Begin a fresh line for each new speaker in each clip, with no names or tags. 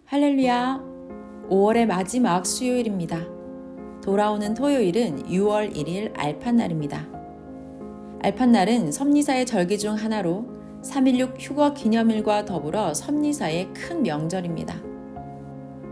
할렐루야! 5월의 마지막 수요일입니다. 돌아오는 토요일은 6월 1일 알판날입니다. 알판날은 섭리사의 절기 중 하나로 3.16 휴거 기념일과 더불어 섭리사의 큰 명절입니다.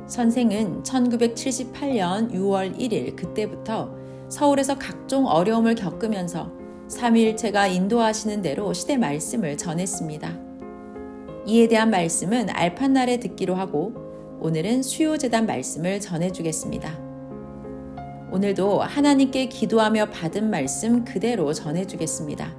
선생은 1978년 6월 1일 그때부터 서울에서 각종 어려움을 겪으면서 삼위일체가 인도하시는 대로 시대 말씀을 전했습니다. 이에 대한 말씀은 알판날에 듣기로 하고 오늘은 수요제단 말씀을 전해주겠습니다. 오늘도 하나님께 기도하며 받은 말씀 그대로 전해주겠습니다.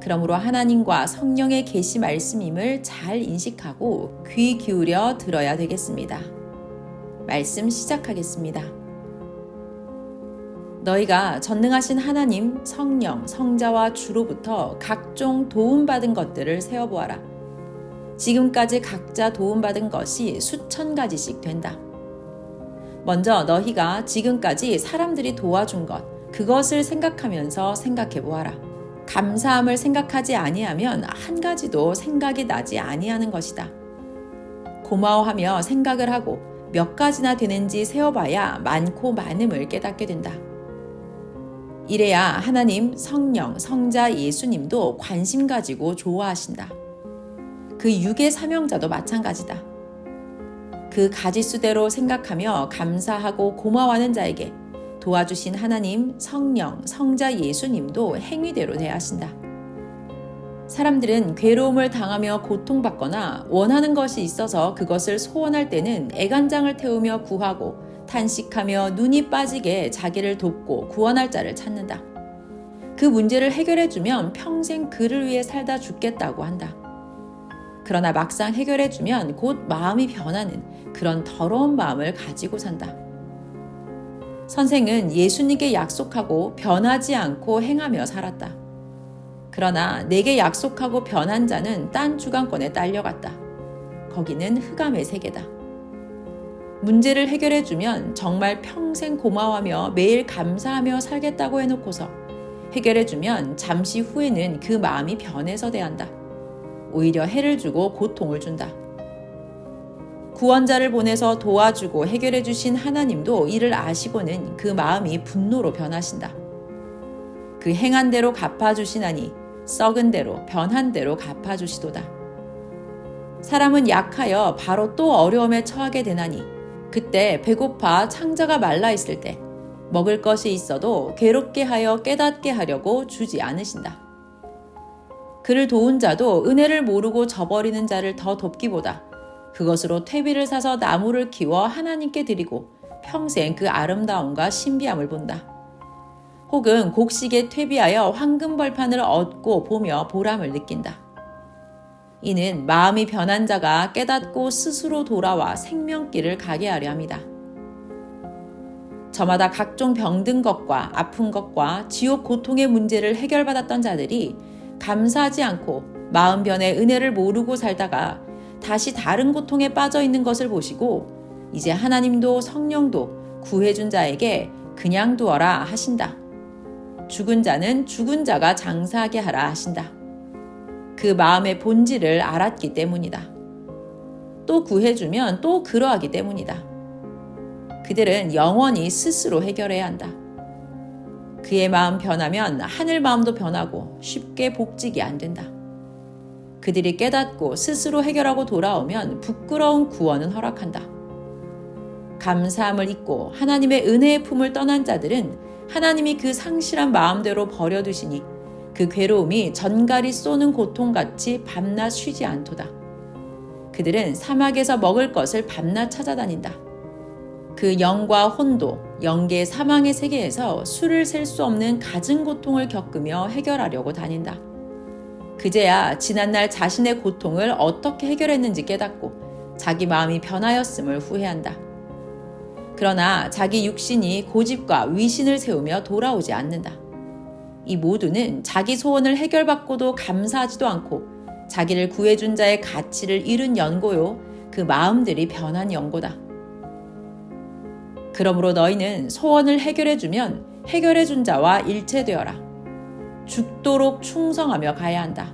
그러므로 하나님과 성령의 계시 말씀임을 잘 인식하고 귀 기울여 들어야 되겠습니다. 말씀 시작하겠습니다. 너희가 전능하신 하나님, 성령, 성자와 주로부터 각종 도움받은 것들을 세어보아라. 지금까지 각자 도움받은 것이 수천 가지씩 된다. 먼저 너희가 지금까지 사람들이 도와준 것, 그것을 생각하면서 생각해 보아라. 감사함을 생각하지 아니하면 한 가지도 생각이 나지 아니하는 것이다. 고마워하며 생각을 하고 몇 가지나 되는지 세어봐야 많고 많음을 깨닫게 된다. 이래야 하나님, 성령, 성자 예수님도 관심 가지고 좋아하신다. 그 육의 사명자도 마찬가지다. 그 가지수대로 생각하며 감사하고 고마워하는 자에게 도와주신 하나님, 성령, 성자 예수님도 행위대로 대하신다. 사람들은 괴로움을 당하며 고통받거나 원하는 것이 있어서 그것을 소원할 때는 애간장을 태우며 구하고 탄식하며 눈이 빠지게 자기를 돕고 구원할 자를 찾는다. 그 문제를 해결해주면 평생 그를 위해 살다 죽겠다고 한다. 그러나 막상 해결해주면 곧 마음이 변하는 그런 더러운 마음을 가지고 산다. 선생은 예수님께 약속하고 변하지 않고 행하며 살았다. 그러나 내게 약속하고 변한 자는 딴 주강권에 딸려갔다. 거기는 흑암의 세계다. 문제를 해결해주면 정말 평생 고마워하며 매일 감사하며 살겠다고 해놓고서 해결해주면 잠시 후에는 그 마음이 변해서 대한다. 오히려 해를 주고 고통을 준다. 구원자를 보내서 도와주고 해결해 주신 하나님도 이를 아시고는 그 마음이 분노로 변하신다. 그 행한 대로 갚아주시나니 썩은 대로 변한 대로 갚아주시도다. 사람은 약하여 바로 또 어려움에 처하게 되나니 그때 배고파 창자가 말라 있을 때 먹을 것이 있어도 괴롭게 하여 깨닫게 하려고 주지 않으신다. 그를 도운 자도 은혜를 모르고 저버리는 자를 더 돕기보다 그것으로 퇴비를 사서 나무를 키워 하나님께 드리고 평생 그 아름다움과 신비함을 본다. 혹은 곡식에 퇴비하여 황금 벌판을 얻고 보며 보람을 느낀다. 이는 마음이 변한 자가 깨닫고 스스로 돌아와 생명길을 가게 하려 함이다. 저마다 각종 병든 것과 아픈 것과 지옥 고통의 문제를 해결받았던 자들이 감사하지 않고 마음 변의 은혜를 모르고 살다가 다시 다른 고통에 빠져 있는 것을 보시고 이제 하나님도 성령도 구해준 자에게 그냥 두어라 하신다. 죽은 자는 죽은 자가 장사하게 하라 하신다. 그 마음의 본질을 알았기 때문이다. 또 구해주면 또 그러하기 때문이다. 그들은 영원히 스스로 해결해야 한다. 그의 마음 변하면 하늘 마음도 변하고 쉽게 복직이 안 된다. 그들이 깨닫고 스스로 해결하고 돌아오면 부끄러운 구원은 허락한다. 감사함을 잊고 하나님의 은혜의 품을 떠난 자들은 하나님이 그 상실한 마음대로 버려두시니 그 괴로움이 전갈이 쏘는 고통같이 밤낮 쉬지 않도다. 그들은 사막에서 먹을 것을 밤낮 찾아다닌다. 그 영과 혼도, 영계 사망의 세계에서 수를 셀 수 없는 갖은 고통을 겪으며 해결하려고 다닌다. 그제야 지난날 자신의 고통을 어떻게 해결했는지 깨닫고 자기 마음이 변하였음을 후회한다. 그러나 자기 육신이 고집과 위신을 세우며 돌아오지 않는다. 이 모두는 자기 소원을 해결받고도 감사하지도 않고 자기를 구해준 자의 가치를 잃은 연고요, 그 마음들이 변한 연고다. 그러므로 너희는 소원을 해결해주면 해결해준 자와 일체되어라. 죽도록 충성하며 가야 한다.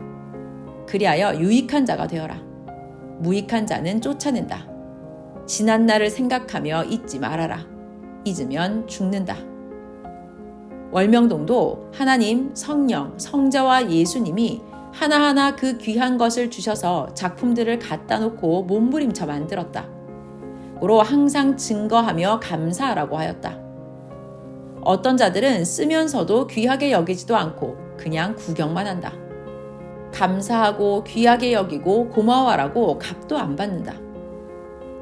그리하여 유익한 자가 되어라. 무익한 자는 쫓아낸다. 지난 날을 생각하며 잊지 말아라. 잊으면 죽는다. 월명동도 하나님, 성령, 성자와 예수님이 하나하나 그 귀한 것을 주셔서 작품들을 갖다 놓고 몸부림쳐 만들었다. 고로 항상 증거하며 감사하라고 하였다. 어떤 자들은 쓰면서도 귀하게 여기지도 않고 그냥 구경만 한다. 감사하고 귀하게 여기고 고마워하라고 값도 안 받는다.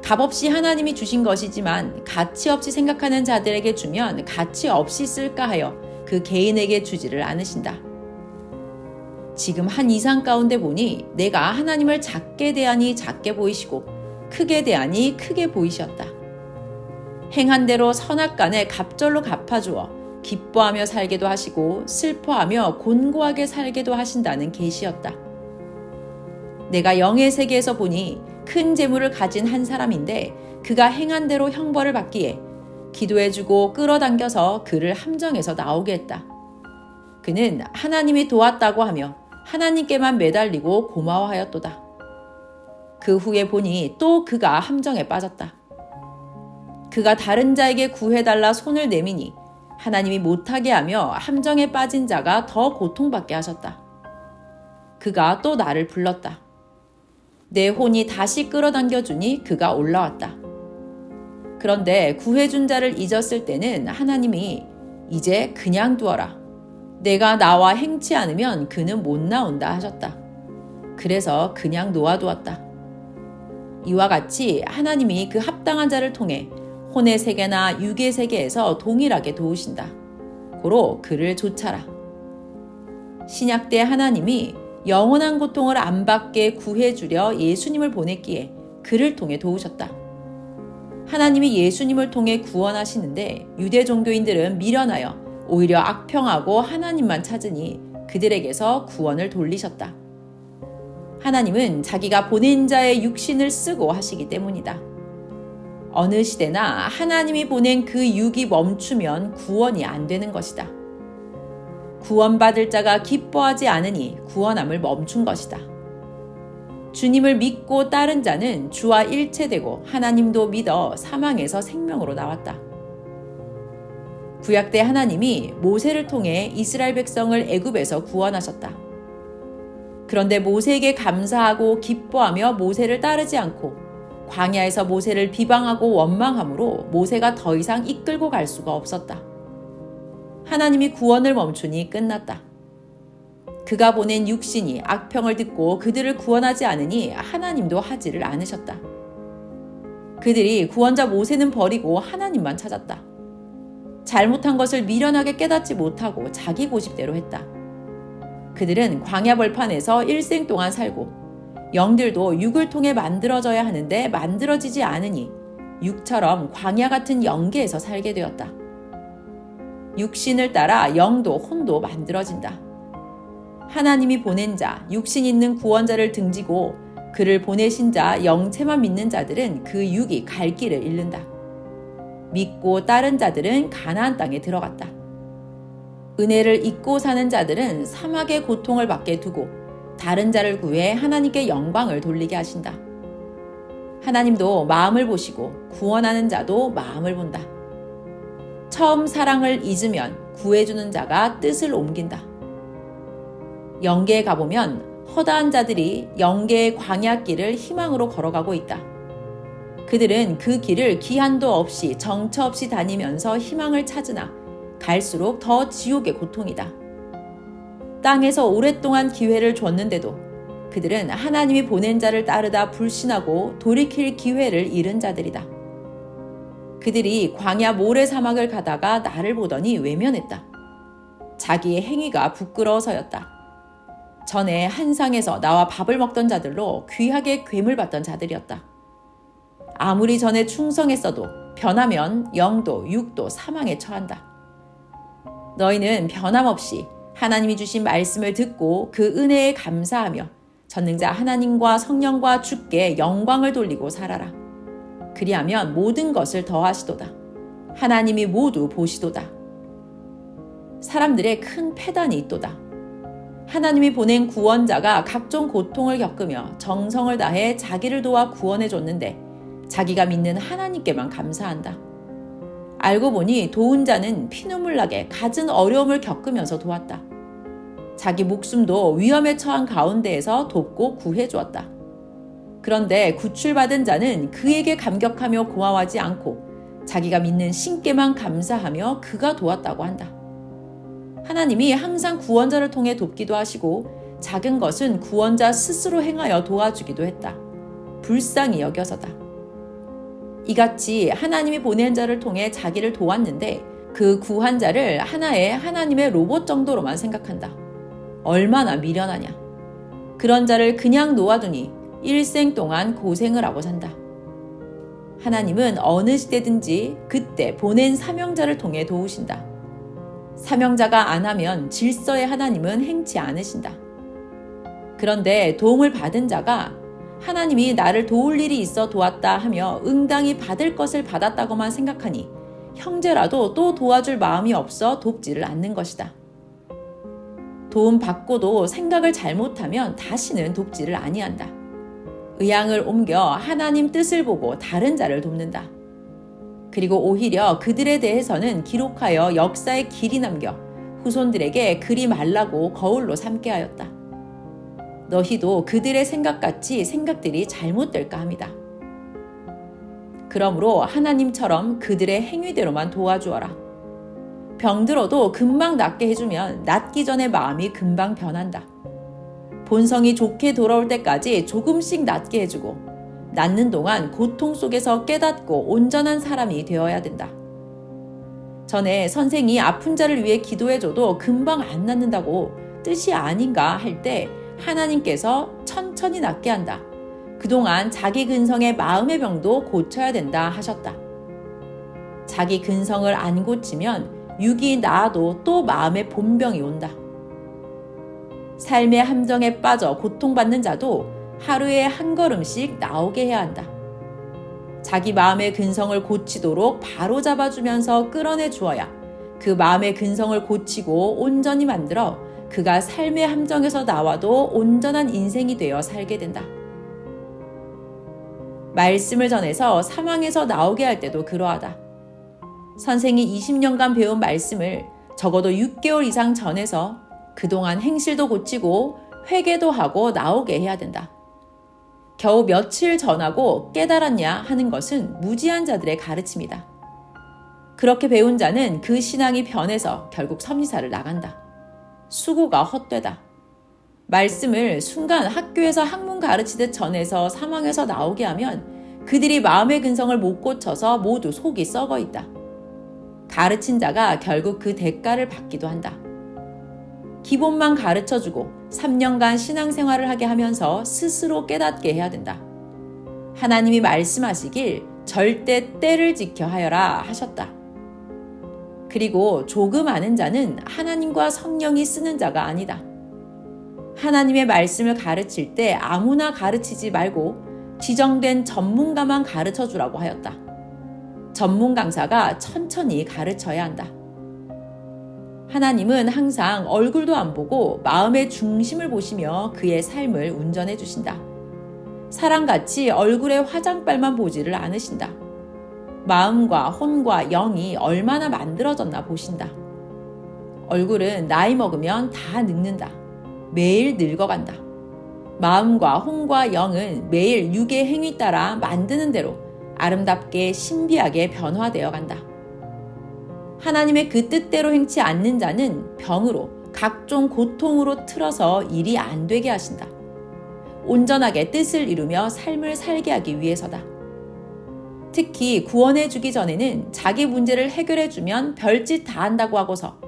값없이 하나님이 주신 것이지만 가치 없이 생각하는 자들에게 주면 가치 없이 쓸까 하여 그 개인에게 주지를 않으신다. 지금 한 이상 가운데 보니 내가 하나님을 작게 대하니 작게 보이시고 크게 대하니 크게 보이셨다. 행한 대로 선악간에 갑절로 갚아주어 기뻐하며 살게도 하시고 슬퍼하며 곤고하게 살게도 하신다는 계시였다. 내가 영의 세계에서 보니 큰 재물을 가진 한 사람인데 그가 행한 대로 형벌을 받기에 기도해주고 끌어당겨서 그를 함정에서 나오게 했다. 그는 하나님이 도왔다고 하며 하나님께만 매달리고 고마워하였도다. 그 후에 보니 또 그가 함정에 빠졌다. 그가 다른 자에게 구해달라 손을 내미니 하나님이 못하게 하며 함정에 빠진 자가 더 고통받게 하셨다. 그가 또 나를 불렀다. 내 혼이 다시 끌어당겨주니 그가 올라왔다. 그런데 구해준 자를 잊었을 때는 하나님이 이제 그냥 두어라. 내가 나와 행치 않으면 그는 못 나온다 하셨다. 그래서 그냥 놓아두었다. 이와 같이 하나님이 그 합당한 자를 통해 혼의 세계나 육의 세계에서 동일하게 도우신다. 고로 그를 좇아라. 신약 때 하나님이 영원한 고통을 안 받게 구해주려 예수님을 보냈기에 그를 통해 도우셨다. 하나님이 예수님을 통해 구원하시는데 유대 종교인들은 미련하여 오히려 악평하고 하나님만 찾으니 그들에게서 구원을 돌리셨다. 하나님은 자기가 보낸 자의 육신을 쓰고 하시기 때문이다. 어느 시대나 하나님이 보낸 그 육이 멈추면 구원이 안 되는 것이다. 구원받을 자가 기뻐하지 않으니 구원함을 멈춘 것이다. 주님을 믿고 따른 자는 주와 일체되고 하나님도 믿어 사망에서 생명으로 나왔다. 구약 때 하나님이 모세를 통해 이스라엘 백성을 애굽에서 구원하셨다. 그런데 모세에게 감사하고 기뻐하며 모세를 따르지 않고 광야에서 모세를 비방하고 원망함으로 모세가 더 이상 이끌고 갈 수가 없었다. 하나님이 구원을 멈추니 끝났다. 그가 보낸 육신이 악평을 듣고 그들을 구원하지 않으니 하나님도 하지를 않으셨다. 그들이 구원자 모세는 버리고 하나님만 찾았다. 잘못한 것을 미련하게 깨닫지 못하고 자기 고집대로 했다. 그들은 광야 벌판에서 일생 동안 살고 영들도 육을 통해 만들어져야 하는데 만들어지지 않으니 육처럼 광야 같은 영계에서 살게 되었다. 육신을 따라 영도 혼도 만들어진다. 하나님이 보낸 자, 육신 있는 구원자를 등지고 그를 보내신 자, 영체만 믿는 자들은 그 육이 갈 길을 잃는다. 믿고 따른 자들은 가나안 땅에 들어갔다. 은혜를 잊고 사는 자들은 사막의 고통을 받게 두고 다른 자를 구해 하나님께 영광을 돌리게 하신다. 하나님도 마음을 보시고 구원하는 자도 마음을 본다. 처음 사랑을 잊으면 구해주는 자가 뜻을 옮긴다. 영계에 가보면 허다한 자들이 영계의 광야길을 희망으로 걸어가고 있다. 그들은 그 길을 기한도 없이 정처 없이 다니면서 희망을 찾으나 갈수록 더 지옥의 고통이다. 땅에서 오랫동안 기회를 줬는데도 그들은 하나님이 보낸 자를 따르다 불신하고 돌이킬 기회를 잃은 자들이다. 그들이 광야 모래사막을 가다가 나를 보더니 외면했다. 자기의 행위가 부끄러워서였다. 전에 한상에서 나와 밥을 먹던 자들로 귀하게 괸을 받던 자들이었다. 아무리 전에 충성했어도 변하면 영도 육도 사망에 처한다. 너희는 변함없이 하나님이 주신 말씀을 듣고 그 은혜에 감사하며 전능자 하나님과 성령과 주께 영광을 돌리고 살아라. 그리하면 모든 것을 더하시도다. 하나님이 모두 보시도다. 사람들의 큰 패단이 있도다. 하나님이 보낸 구원자가 각종 고통을 겪으며 정성을 다해 자기를 도와 구원해 줬는데 자기가 믿는 하나님께만 감사한다. 알고 보니 도운 자는 피눈물 나게 갖은 어려움을 겪으면서 도왔다. 자기 목숨도 위험에 처한 가운데에서 돕고 구해주었다. 그런데 구출받은 자는 그에게 감격하며 고마워하지 않고 자기가 믿는 신께만 감사하며 그가 도왔다고 한다. 하나님이 항상 구원자를 통해 돕기도 하시고 작은 것은 구원자 스스로 행하여 도와주기도 했다. 불쌍히 여겨서다. 이같이 하나님이 보낸 자를 통해 자기를 도왔는데 그 구한 자를 하나의 하나님의 로봇 정도로만 생각한다. 얼마나 미련하냐. 그런 자를 그냥 놓아두니 일생 동안 고생을 하고 산다. 하나님은 어느 시대든지 그때 보낸 사명자를 통해 도우신다. 사명자가 안 하면 질서의 하나님은 행치 않으신다. 그런데 도움을 받은 자가 하나님이 나를 도울 일이 있어 도왔다 하며 응당히 받을 것을 받았다고만 생각하니 형제라도 또 도와줄 마음이 없어 돕지를 않는 것이다. 도움 받고도 생각을 잘못하면 다시는 돕지를 아니한다. 의향을 옮겨 하나님 뜻을 보고 다른 자를 돕는다. 그리고 오히려 그들에 대해서는 기록하여 역사에 길이 남겨 후손들에게 그리 말라고 거울로 삼게 하였다. 너희도 그들의 생각같이 생각들이 잘못될까 합니다. 그러므로 하나님처럼 그들의 행위대로만 도와주어라. 병들어도 금방 낫게 해주면 낫기 전에 마음이 금방 변한다. 본성이 좋게 돌아올 때까지 조금씩 낫게 해주고 낫는 동안 고통 속에서 깨닫고 온전한 사람이 되어야 된다. 전에 선생이 아픈 자를 위해 기도해줘도 금방 안 낫는다고 뜻이 아닌가 할 때 하나님께서 천천히 낫게 한다. 그동안 자기 근성의 마음의 병도 고쳐야 된다 하셨다. 자기 근성을 안 고치면 육이 나아도 또 마음의 본병이 온다. 삶의 함정에 빠져 고통받는 자도 하루에 한 걸음씩 나오게 해야 한다. 자기 마음의 근성을 고치도록 바로 잡아주면서 끌어내 주어야 그 마음의 근성을 고치고 온전히 만들어 그가 삶의 함정에서 나와도 온전한 인생이 되어 살게 된다. 말씀을 전해서 사망에서 나오게 할 때도 그러하다. 선생이 20년간 배운 말씀을 적어도 6개월 이상 전해서 그동안 행실도 고치고 회개도 하고 나오게 해야 된다. 겨우 며칠 전하고 깨달았냐 하는 것은 무지한 자들의 가르침이다. 그렇게 배운 자는 그 신앙이 변해서 결국 섭리사를 나간다. 수고가 헛되다. 말씀을 순간 학교에서 학문 가르치듯 전해서 사망에서 나오게 하면 그들이 마음의 근성을 못 고쳐서 모두 속이 썩어 있다. 가르친 자가 결국 그 대가를 받기도 한다. 기본만 가르쳐주고 3년간 신앙생활을 하게 하면서 스스로 깨닫게 해야 된다. 하나님이 말씀하시길 절대 때를 지켜 하여라 하셨다. 그리고 조금 아는 자는 하나님과 성령이 쓰는 자가 아니다. 하나님의 말씀을 가르칠 때 아무나 가르치지 말고 지정된 전문가만 가르쳐주라고 하였다. 전문 강사가 천천히 가르쳐야 한다. 하나님은 항상 얼굴도 안 보고 마음의 중심을 보시며 그의 삶을 운전해 주신다. 사람같이 얼굴의 화장빨만 보지를 않으신다. 마음과 혼과 영이 얼마나 만들어졌나 보신다. 얼굴은 나이 먹으면 다 늙는다. 매일 늙어간다. 마음과 혼과 영은 매일 육의 행위 따라 만드는 대로 아름답게 신비하게 변화되어 간다. 하나님의 그 뜻대로 행치 않는 자는 병으로 각종 고통으로 틀어서 일이 안 되게 하신다. 온전하게 뜻을 이루며 삶을 살게 하기 위해서다. 특히 구원해 주기 전에는 자기 문제를 해결해 주면 별짓 다 한다고 하고서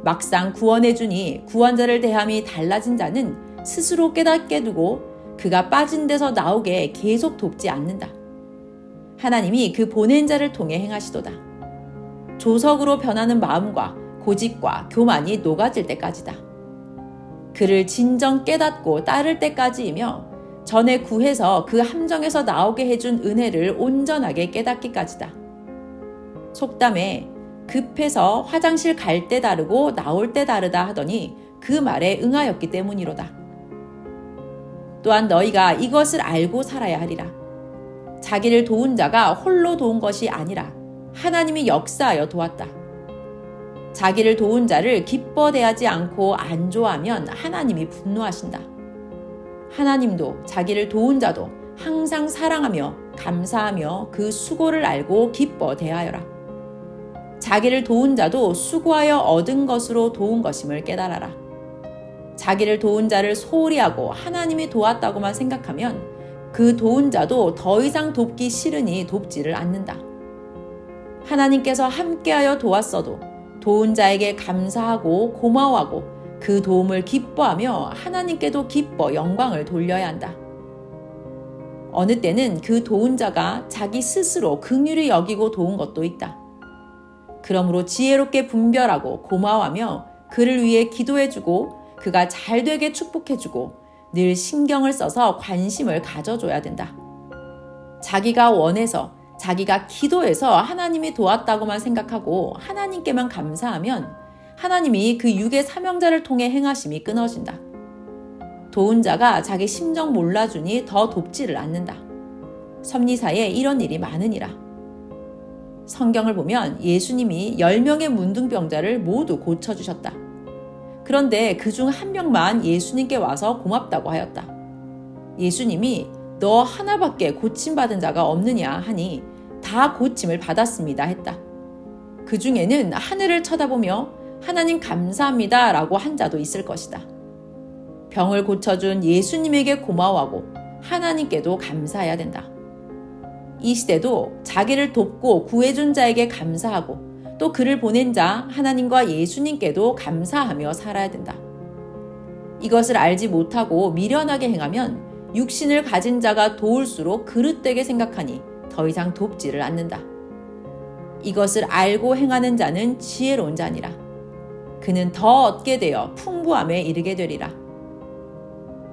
막상 구원해 주니 구원자를 대함이 달라진 자는 스스로 깨닫게 두고 그가 빠진 데서 나오게 계속 돕지 않는다. 하나님이 그 보낸 자를 통해 행하시도다. 조석으로 변하는 마음과 고집과 교만이 녹아질 때까지다. 그를 진정 깨닫고 따를 때까지이며 전에 구해서 그 함정에서 나오게 해준 은혜를 온전하게 깨닫기까지다. 속담에 급해서 화장실 갈 때 다르고 나올 때 다르다 하더니 그 말에 응하였기 때문이로다. 또한 너희가 이것을 알고 살아야 하리라. 자기를 도운 자가 홀로 도운 것이 아니라 하나님이 역사하여 도왔다. 자기를 도운 자를 기뻐 대하지 않고 안 좋아하면 하나님이 분노하신다. 하나님도 자기를 도운 자도 항상 사랑하며 감사하며 그 수고를 알고 기뻐 대하여라. 자기를 도운 자도 수고하여 얻은 것으로 도운 것임을 깨달아라. 자기를 도운 자를 소홀히 하고 하나님이 도왔다고만 생각하면 그 도운 자도 더 이상 돕기 싫으니 돕지를 않는다. 하나님께서 함께하여 도왔어도 도운 자에게 감사하고 고마워하고 그 도움을 기뻐하며 하나님께도 기뻐 영광을 돌려야 한다. 어느 때는 그 도운 자가 자기 스스로 긍휼히 여기고 도운 것도 있다. 그러므로 지혜롭게 분별하고 고마워하며 그를 위해 기도해주고 그가 잘되게 축복해주고 늘 신경을 써서 관심을 가져줘야 된다. 자기가 원해서 자기가 기도해서 하나님이 도왔다고만 생각하고 하나님께만 감사하면 하나님이 그 육의 사명자를 통해 행하심이 끊어진다. 도운 자가 자기 심정 몰라주니 더 돕지를 않는다. 섭리사에 이런 일이 많으니라. 성경을 보면 예수님이 10명의 문둥병자를 모두 고쳐주셨다. 그런데 그중 한 명만 예수님께 와서 고맙다고 하였다. 예수님이 너 하나밖에 고침받은 자가 없느냐 하니 다 고침을 받았습니다 했다. 그 중에는 하늘을 쳐다보며 하나님 감사합니다 라고 한 자도 있을 것이다. 병을 고쳐준 예수님에게 고마워하고 하나님께도 감사해야 된다. 이 시대도 자기를 돕고 구해준 자에게 감사하고 또 그를 보낸 자 하나님과 예수님께도 감사하며 살아야 된다. 이것을 알지 못하고 미련하게 행하면 육신을 가진 자가 도울수록 그릇되게 생각하니 더 이상 돕지를 않는다. 이것을 알고 행하는 자는 지혜로운 자니라. 그는 더 얻게 되어 풍부함에 이르게 되리라.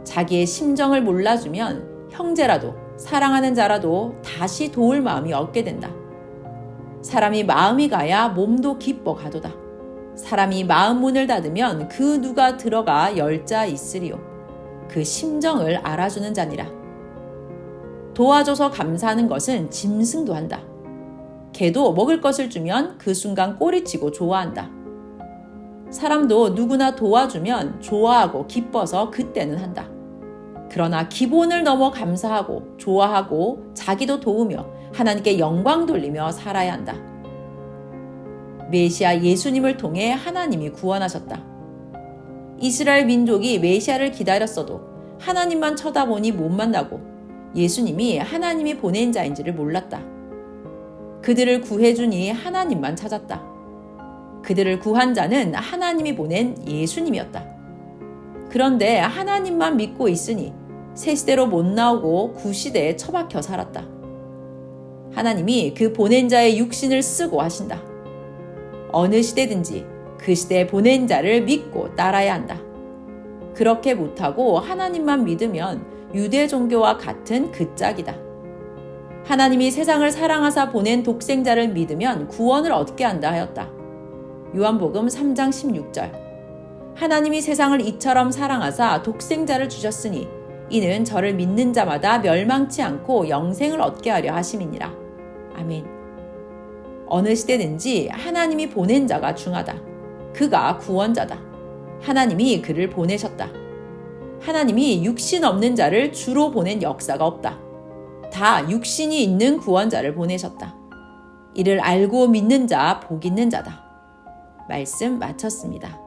자기의 심정을 몰라주면 형제라도 사랑하는 자라도 다시 도울 마음이 없게 된다. 사람이 마음이 가야 몸도 기뻐 가도다. 사람이 마음 문을 닫으면 그 누가 들어가 열 자 있으리요. 그 심정을 알아주는 자니라. 도와줘서 감사하는 것은 짐승도 한다. 개도 먹을 것을 주면 그 순간 꼬리치고 좋아한다. 사람도 누구나 도와주면 좋아하고 기뻐서 그때는 한다. 그러나 기본을 넘어 감사하고 좋아하고 자기도 도우며 하나님께 영광 돌리며 살아야 한다. 메시아 예수님을 통해 하나님이 구원하셨다. 이스라엘 민족이 메시아를 기다렸어도 하나님만 쳐다보니 못 만나고 예수님이 하나님이 보낸 자인지를 몰랐다. 그들을 구해주니 하나님만 찾았다. 그들을 구한 자는 하나님이 보낸 예수님이었다. 그런데 하나님만 믿고 있으니 새 시대로 못 나오고 구시대에 처박혀 살았다. 하나님이 그 보낸 자의 육신을 쓰고 하신다. 어느 시대든지 그 시대에 보낸 자를 믿고 따라야 한다. 그렇게 못하고 하나님만 믿으면 유대 종교와 같은 그 짝이다. 하나님이 세상을 사랑하사 보낸 독생자를 믿으면 구원을 얻게 한다 하였다. 요한복음 3장 16절. 하나님이 세상을 이처럼 사랑하사 독생자를 주셨으니 이는 저를 믿는 자마다 멸망치 않고 영생을 얻게 하려 하심이니라. 아멘. 어느 시대든지 하나님이 보낸 자가 중하다. 그가 구원자다. 하나님이 그를 보내셨다. 하나님이 육신 없는 자를 주로 보낸 역사가 없다. 다 육신이 있는 구원자를 보내셨다. 이를 알고 믿는 자 복 있는 자다. 말씀 마쳤습니다.